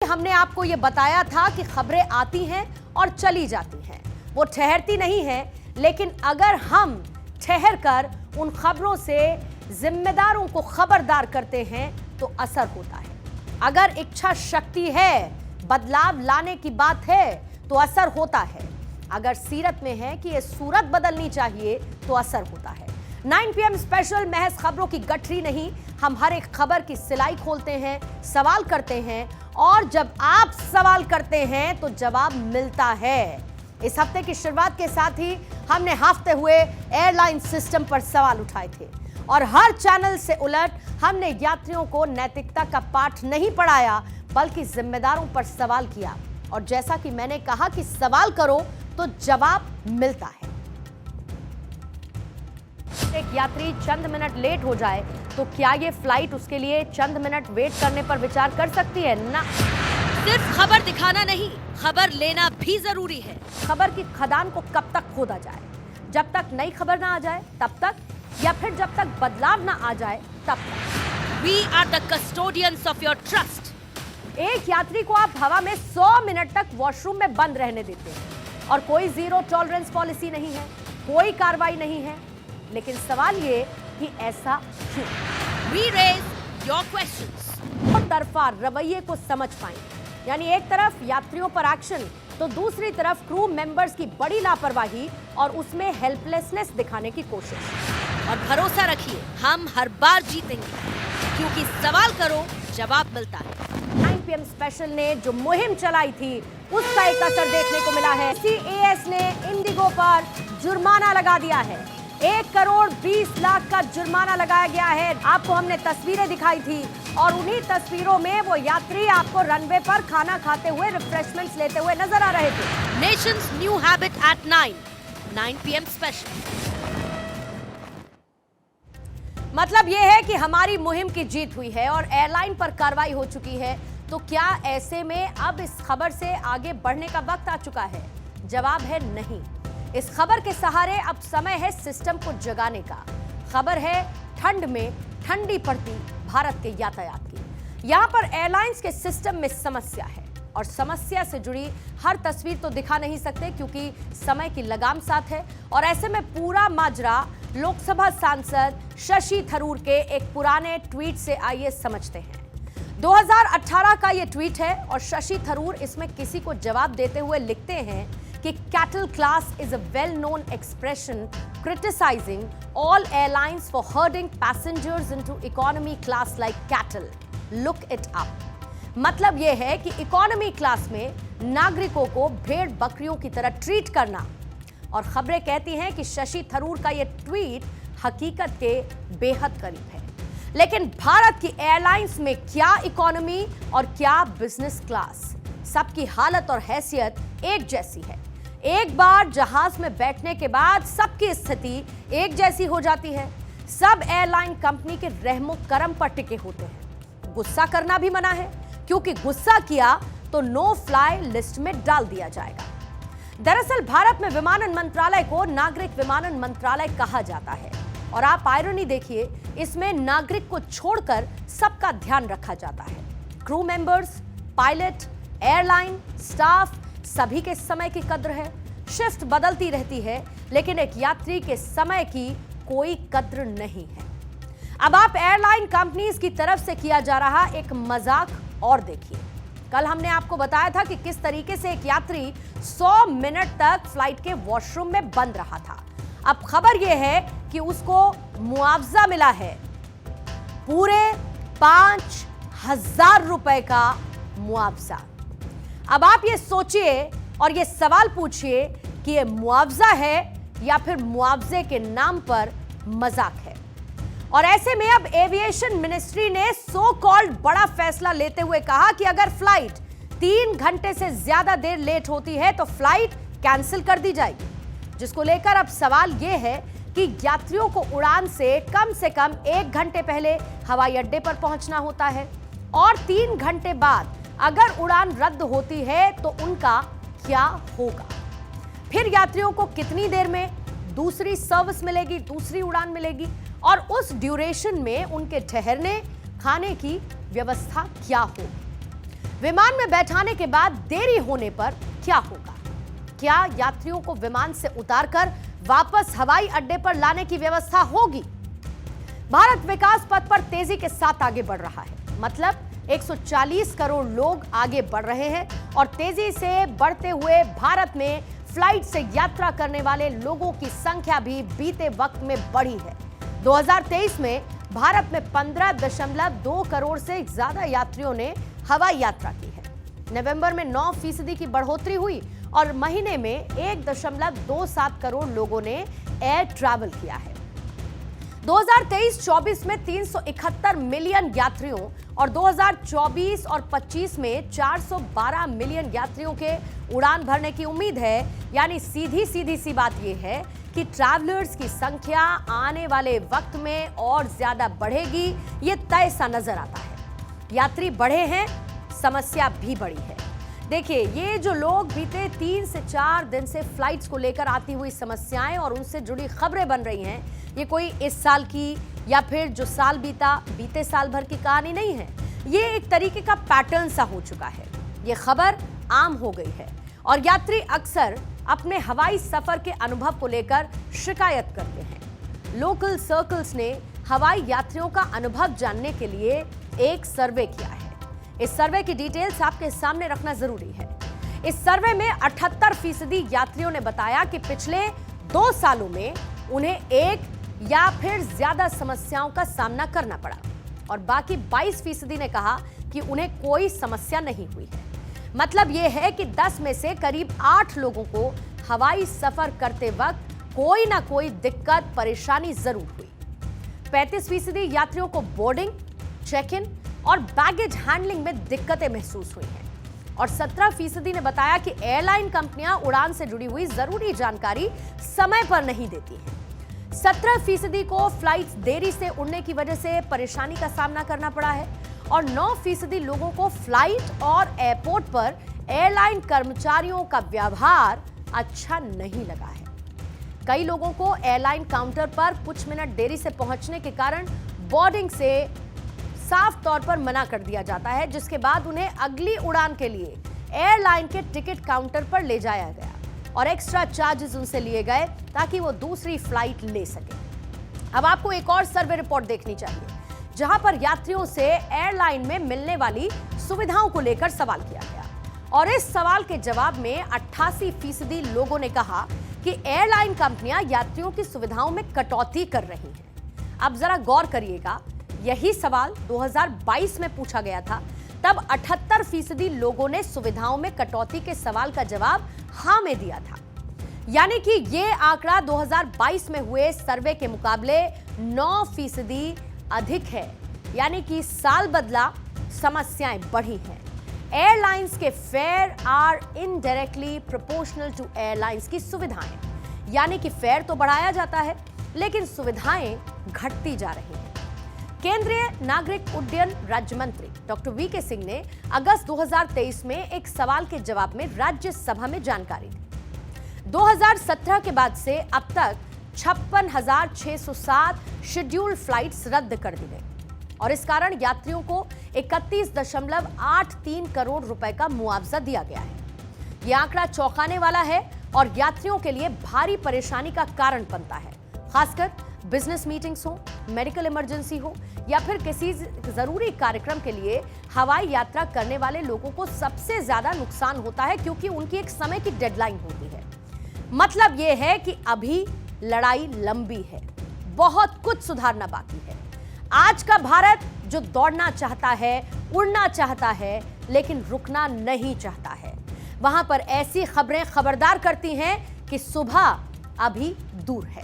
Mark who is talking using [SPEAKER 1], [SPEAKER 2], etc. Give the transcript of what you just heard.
[SPEAKER 1] हमने आपको यह बताया था कि खबरें आती हैं और चली जाती हैं, वो ठहरती नहीं है। लेकिन अगर हम ठहर कर उन खबरों से जिम्मेदारों को खबरदार करते हैं तो असर होता है। अगर इच्छा शक्ति है, बदलाव लाने की बात है तो असर होता है। अगर सीरत में है कि ये सूरत बदलनी चाहिए तो असर होता है। 9 PM स्पेशल महज खबरों की गठरी नहीं, हम हर एक खबर की सिलाई खोलते हैं, सवाल करते हैं और जब आप सवाल करते हैं तो जवाब मिलता है। इस हफ्ते की शुरुआत के साथ ही हमने हाफते हुए एयरलाइन सिस्टम पर सवाल उठाए थे और हर चैनल से उलट हमने यात्रियों को नैतिकता का पाठ नहीं पढ़ाया बल्कि जिम्मेदारों पर सवाल किया। और जैसा कि मैंने कहा कि सवाल करो तो जवाब मिलता है। एक यात्री चंद मिनट लेट हो जाए तो क्या ये फ्लाइट उसके लिए चंद मिनट वेट करने पर विचार कर सकती है? ना। सिर्फ खबर दिखाना नहीं, खबर लेना भी जरूरी है। खबर की खदान को कब तक खोदा जाए? जब तक नई खबर ना आ जाए तब तक, या फिर जब तक बदलाव ना आ जाए तब तक। We are the custodians of your trust। एक यात्री को आप हवा में 100 मिनट तक वॉशरूम में बंद रहने देते हैं और कोई जीरो टॉलरेंस पॉलिसी नहीं है, कोई कार्रवाई नहीं है। लेकिन सवाल ये कि ऐसा क्यों? We raise your questions। और तरफा रवैये को समझ पाएं, यानी एक तरफ यात्रियों पर एक्शन तो दूसरी तरफ क्रू मेंबर्स की बड़ी लापरवाही और उसमें हेल्पलेसनेस दिखाने की कोशिश। और भरोसा रखिए, हम हर बार जीतेंगे क्योंकि सवाल करो जवाब मिलता है। 9 PM स्पेशल ने जो मुहिम चलाई थी उसका एक असर देखने को मिला है। CAS ने इंडिगो पर जुर्माना लगा दिया है। 1 करोड़ 20 लाख का जुर्माना लगाया गया है। आपको हमने तस्वीरें दिखाई थी और उन्हीं तस्वीरों में वो यात्री आपको रनवे पर खाना खाते हुए, रिफ्रेशमेंट्स लेते हुए नजर आ रहे थे। Nation's new habit at 9 PM special. मतलब ये है कि हमारी मुहिम की जीत हुई है और एयरलाइन पर कार्रवाई हो चुकी है। तो क्या ऐसे में अब इस खबर से आगे बढ़ने का वक्त आ चुका है? जवाब है नहीं। इस खबर के सहारे अब समय है सिस्टम को जगाने का। खबर है ठंड में ठंडी पड़ती भारत के यातायात की। यहां पर एयरलाइंस के सिस्टम में समस्या है और समस्या से जुड़ी हर तस्वीर तो दिखा नहीं सकते क्योंकि समय की लगाम साथ है। और ऐसे में पूरा माजरा लोकसभा सांसद शशि थरूर के एक पुराने ट्वीट से आइए समझते हैं। 2018 का ये ट्वीट है और शशि थरूर इसमें किसी को जवाब देते हुए लिखते हैं कि cattle class is a well known expression criticising all airlines for herding passengers into economy class like cattle. Look it up. मतलब यह है कि इकोनॉमी क्लास में नागरिकों को भेड़ बकरियों की तरह ट्रीट करना। और खबरें कहती हैं कि शशि थरूर का यह ट्वीट हकीकत के बेहद करीब है। लेकिन भारत की एयरलाइंस में क्या इकोनॉमी और क्या बिजनेस क्लास, सबकी हालत और हैसियत एक जैसी है। एक बार जहाज में बैठने के बाद सबकी स्थिति एक जैसी हो जाती है। सब एयरलाइन कंपनी के रहमो करम पर टिके होते हैं। गुस्सा करना भी मना है क्योंकि गुस्सा किया तो नो फ्लाई लिस्ट में डाल दिया जाएगा। दरअसल भारत में विमानन मंत्रालय को नागरिक विमानन मंत्रालय कहा जाता है और आप आयरनी देखिए, इसमें नागरिक को छोड़कर सबका ध्यान रखा जाता है। Crew members, pilot, airline staff, सभी के समय की कद्र है। शिफ्ट बदलती रहती है लेकिन एक यात्री के समय की कोई कद्र नहीं है। अब आप एयरलाइन कंपनीज की तरफ से किया जा रहा एक मजाक और देखिए। कल हमने आपको बताया था कि किस तरीके से एक यात्री 100 मिनट तक फ्लाइट के वॉशरूम में बंद रहा था। अब खबर यह है कि उसको मुआवजा मिला है, पूरे 5,000 रुपए का मुआवजा। अब आप ये सोचिए और ये सवाल पूछिए कि ये मुआवजा है या फिर मुआवजे के नाम पर मजाक है। और ऐसे में अब एविएशन मिनिस्ट्री ने सो कॉल्ड बड़ा फैसला लेते हुए कहा कि अगर फ्लाइट 3 घंटे से ज्यादा देर लेट होती है तो फ्लाइट कैंसिल कर दी जाएगी। जिसको लेकर अब सवाल यह है कि यात्रियों को उड़ान से कम 1 घंटे पहले हवाई अड्डे पर पहुंचना होता है और 3 घंटे बाद अगर उड़ान रद्द होती है तो उनका क्या होगा? फिर यात्रियों को कितनी देर में दूसरी सर्विस मिलेगी, दूसरी उड़ान मिलेगी और उस ड्यूरेशन में उनके ठहरने खाने की व्यवस्था क्या होगी? विमान में बैठाने के बाद देरी होने पर क्या होगा? क्या यात्रियों को विमान से उतारकर वापस हवाई अड्डे पर लाने की व्यवस्था होगी? भारत विकास पथ पर तेजी के साथ आगे बढ़ रहा है। मतलब 140 करोड़ लोग आगे बढ़ रहे हैं और तेजी से बढ़ते हुए भारत में फ्लाइट से यात्रा करने वाले लोगों की संख्या भी बीते वक्त में बढ़ी है। 2023 में भारत में 15.2 करोड़ से ज्यादा यात्रियों ने हवाई यात्रा की है। नवंबर में 9% की बढ़ोतरी हुई और महीने में 1.27 करोड़ लोगों ने एयर ट्रैवल किया है। 2023-24 में 371 मिलियन यात्रियों और 2024 और 25 में 412 मिलियन यात्रियों के उड़ान भरने की उम्मीद है। यानी सीधी सी बात यह है कि ट्रैवलर्स की संख्या आने वाले वक्त में और ज्यादा बढ़ेगी, ये तय सा नजर आता है। यात्री बढ़े हैं, समस्या भी बढ़ी है। देखिए, ये जो लोग बीते 3 से 4 दिन से फ्लाइट्स को लेकर आती हुई समस्याएं और उनसे जुड़ी खबरें बन रही हैं, ये कोई इस साल की या फिर जो साल बीते साल भर की कहानी नहीं है। ये एक तरीके का पैटर्न सा हो चुका है। ये खबर आम हो गई है और यात्री अक्सर अपने हवाई सफर के अनुभव को लेकर शिकायत करते हैं। लोकल सर्कल्स ने हवाई यात्रियों का अनुभव जानने के लिए एक सर्वे किया है। इस सर्वे की डिटेल्स आपके सामने रखना जरूरी है। इस सर्वे में 78% यात्रियों ने बताया कि पिछले 2 सालों में उन्हें एक या फिर ज्यादा समस्याओं का सामना करना पड़ा और बाकी 22% ने कहा कि उन्हें कोई समस्या नहीं हुई है। मतलब यह है कि 10 में से करीब 8 लोगों को हवाई सफर करते वक्त कोई ना कोई दिक्कत परेशानी जरूर हुई। 35% यात्रियों को बोर्डिंग, चेक इन और बैगेज हैंडलिंग में दिक्कतें महसूस हुई हैं और 17% ने बताया कि एयरलाइन कंपनियां उड़ान से जुड़ी हुई जरूरी जानकारी समय पर नहीं देती हैं। 17% को फ्लाइट्स देरी से उड़ने की वजह से परेशानी का सामना करना पड़ा है और 9% लोगों को फ्लाइट और एयरपोर्ट पर एयरलाइन कर्मचारियों का व्यवहार अच्छा नहीं लगा है। कई लोगों को एयरलाइन काउंटर पर कुछ मिनट देरी से पहुंचने के कारण बोर्डिंग से साफ तौर पर मना कर दिया जाता है, जिसके बाद उन्हें अगली उड़ान के लिए एयरलाइन के टिकट काउंटर पर ले जाया गया और एक्स्ट्रा चार्जेस उनसे लिए गए ताकि वो दूसरी फ्लाइट ले सके। अब आपको एक और सर्वे रिपोर्ट देखनी चाहिए जहां पर यात्रियों से एयरलाइन में मिलने वाली सुविधाओं को लेकर सवाल किया गया और इस सवाल के जवाब में 88% लोगों ने कहा कि एयरलाइन कंपनियां यात्रियों की सुविधाओं में कटौती कर रही हैं। अब जरा गौर करिएगा, यही सवाल 2022 में पूछा गया था। तब 78% लोगों ने सुविधाओं में कटौती के सवाल का जवाब हां में दिया था। यानी कि यह आंकड़ा 2022 में हुए सर्वे के मुकाबले 9% अधिक है। यानी कि साल बदला, समस्याएं बढ़ी हैं। एयरलाइंस के fare are indirectly proportional to airlines की सुविधाएं। यानी कि फेयर तो बढ़ाया जाता है लेकिन सुविधाएं घटती जा रही हैं। केंद्रीय नागरिक उड्डयन राज्य मंत्री डॉक्टर वीके सिंह ने अगस्त 2023 में एक सवाल के जवाब में राज्यसभा में जानकारी दी। 2017 के बाद से अब तक 56,607 शेड्यूल्ड फ्लाइट्स रद्द कर दी गई और इस कारण यात्रियों को 31.83 करोड़ रुपए का मुआवजा दिया गया है। यह आंकड़ा चौंकाने वाला है और यात्रियों के लिए भारी परेशानी का कारण बनता है। खासकर बिजनेस मीटिंग्स हो, मेडिकल इमरजेंसी हो या फिर किसी जरूरी कार्यक्रम के लिए हवाई यात्रा करने वाले लोगों को सबसे ज्यादा नुकसान होता है क्योंकि उनकी एक समय की डेडलाइन होती है। मतलब यह है कि अभी लड़ाई लंबी है, बहुत कुछ सुधारना बाकी है। आज का भारत जो दौड़ना चाहता है, उड़ना चाहता है, लेकिन रुकना नहीं चाहता है, वहां पर ऐसी खबरें खबरदार करती हैं कि सुबह अभी दूर है।